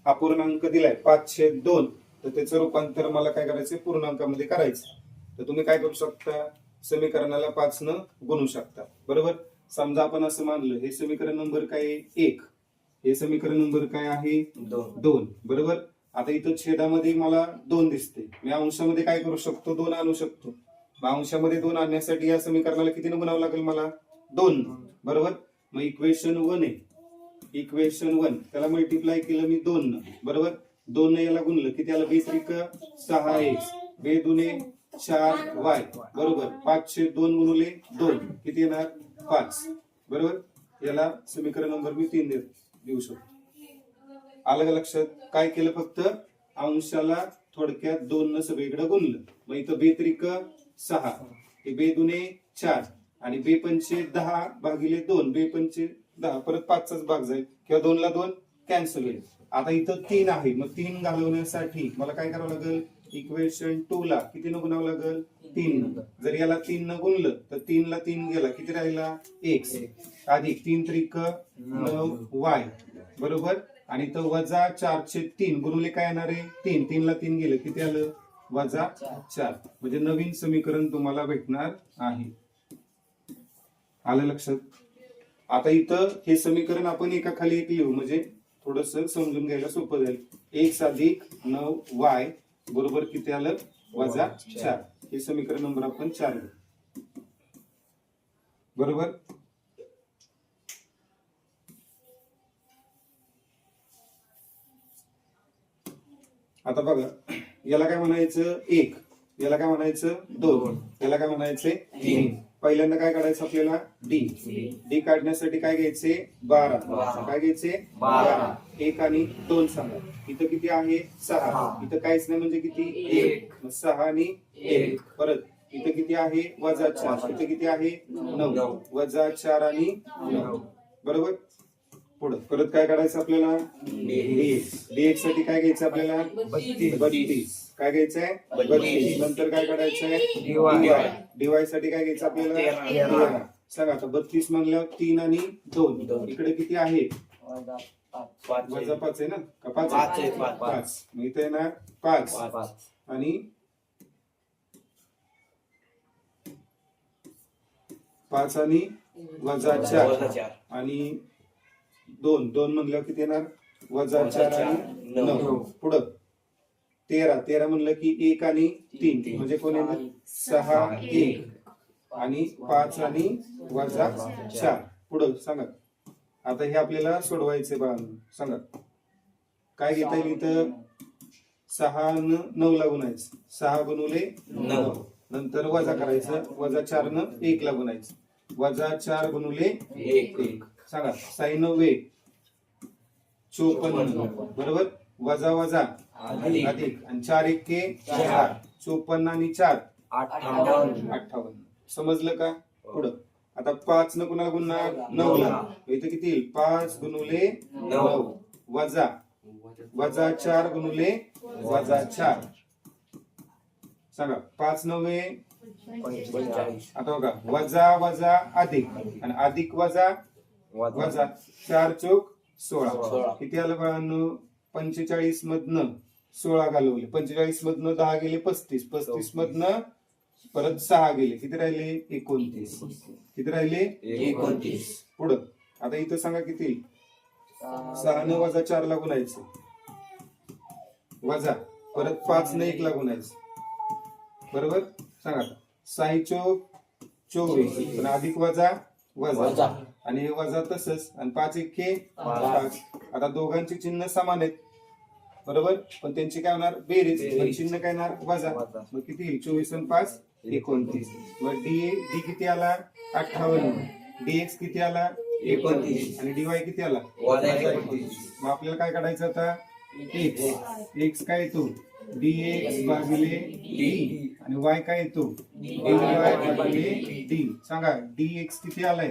अपूर्णांक दिलाय 5/2, तर त्याचं रूपांतर मला काय करायचं पूर्णांकामध्ये करायचं. तर तुम्ही काय करू शकता, समीकरणाला 5 न गुणू शकता. बरोबर. समजा आपण असं मानलं हे समीकरण नंबर काय आहे 1, हे समीकरण नंबर काय आहे 2. बरोबर. आता इथं छेदामध्ये मला 2 दिसते, मी अंशामध्ये काय करू शकतो 2 आणू शकतो. अंशामध्ये 2 आणण्यासाठी या समीकरणाला किती न गुणावं लागेल मला 2. बरोबर. मग इक्वेशन 1 आहे, इक्वेशन 1 त्याला मल्टिप्लाय केलं मी 2 न. बरोबर. 2 ने याला गुणलं किती आलं, 2×3=6x, 2×2=4y. बरोबर. 5/2 गुणिले 2 किती येणार 5. बरोबर. याला समीकरण नंबर मी 3 देऊ शकतो. आलं का लक्षात. काय केलं, फक्त अंशाला थोडक्यात 2 न सगळीकडे गुणलं. मग इथं 2×3=6, हे 2×2=4 आणि 2×5=10 भागिले 2, 2×5=10, परत 5चाच भाग जाईल किंवा 2 ला 2 कॅन्सल होईल. आता इथं 3 आहे, मग 3 घालवण्यासाठी मला काय करावं लागेल, इक्वेशन 2 ला किती न गुणावं लागेल 3. जर याला 3 न गुणलं तर 3 ला 3 गेला, किती राहिला x, अधिक 3×3=9y. बरोबर. आणि तो वजा 4/3 गुणिले काय येणार आहे 3, 3 ला 3 गेलं, किती आलं -4. म्हणजे नवीन समीकरण तुम्हाला भेटणार आहे. आलं लक्षात. आता इथं हे समीकरण आपण एका खाली एक लिहू, म्हणजे थोडस समजून घ्यायला सोपं जाईल. x अधिक 9y बरोबर किती आलं -4. हे समीकरण नंबर आपण 4 घेऊ. बरोबर. आता बघा, याला काय म्हणायचं 1, याला काय म्हणायचं 2, याला काय म्हणायचे 3. पहिल्यांदा काय काढायचं आपल्याला डी काढण्यासाठी काय घ्यायचे 12. काय घ्यायचे 12. 1 आणि 2 सांगा. इथं किती आहे 6, इथं काहीच नाही म्हणजे किती 1, 6 आणि 1. परत इथं किती आहे -4, इथं किती आहे 9, -4 आणि 9. बरोबर. पुढे परत काय काढायचं आपल्याला dx साठी काय घ्यायचं आपल्याला 32. काय घ्यायचंय 32. नंतर काय काढायचंय dy साठी काय घ्यायचं आपल्याला 13. सांगा आता 32 म्हणल्यावर 3 आणि 2, इकडे किती आहे -5 आहे ना का 5. मग इथे येणार 5 आणि 5 आणि -4 आणि 2 म्हणल्यावर किती येणार -4 आणि 9. पुढं 13 म्हणलं की 1 आणि 3 म्हणजे कोण येणार 6, 1 आणि 5 आणि -4. पुढं सांगा. आता हे आपल्याला सोडवायचे बाळांनो. सांगा काय घेता येईल इथं 6 न 9 ला गुणायचं, 6 गुणुले 9, नंतर वजा करायचं, -4 न 1 ला गुणायचं, -4 गुणुले 1. सांगा 6 9 54. बरोबर. वजा वजा अधिक आणि 4 1 4, 54 आणि 4 58. समजलं का. पुढं आता 5 न कुणाला गुणणार 9 ला, इथं किती येईल 5 गुणुले 9 -4 गुणुले -4. सांगा 5 9 आता बघा वजा वजा अधिक आणि अधिक वजा वजा 4 चौक 16. किती आलं बाळांनो 45 मधनं 16 घालवले, 45 मधनं 10 गेले 35, 35 मधनं परत 6 गेले, किती राहिले 29. किती राहिले 29. पुढं आता इथं सांगा किती 6 न -4 ला गुणायचं, वजा परत 5 न 1 ला गुणायचं. बरोबर. सांगा 6 चौक 24 पण अधिक वजा वजा आणि हे वजा तसंच आणि 5 1 5. आता दोघांची चिन्ह समान आहेत. बरोबर. पण त्यांची काय होणार बेरीज, पण चिन्ह काय येणार वजा. मग किती येईल 24 आणि 5 29. मग डी किती आला 58, dx किती आला 29 आणि dy किती आला 29. मग आपल्याला काय काढायचं आता x काय येतो dx भागिले d आणि y काय येतो dy भागिले d. सांगा dx किती आलाय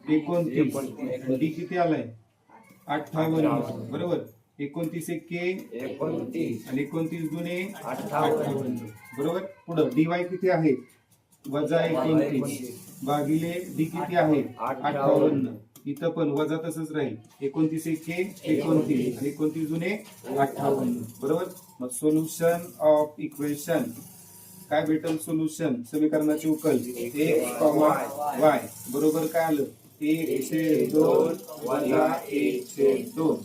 29 आणि d किती आलाय 58. बरोबर. 29 1 29 आणि 29 गुणे 58. बरोबर. पुढे dy किती आहे -29 भागिले d किती आहे 58. इथं पण वजा तसंच राहील. 29 एके 29 आणि 29 जुने 58. बरोबर. मग सोल्युशन ऑफ इक्वेशन काय भेटल? सोल्युशन समीकरणाची उकल x, y बरोबर काय आलं? 1/2 वजा 1/2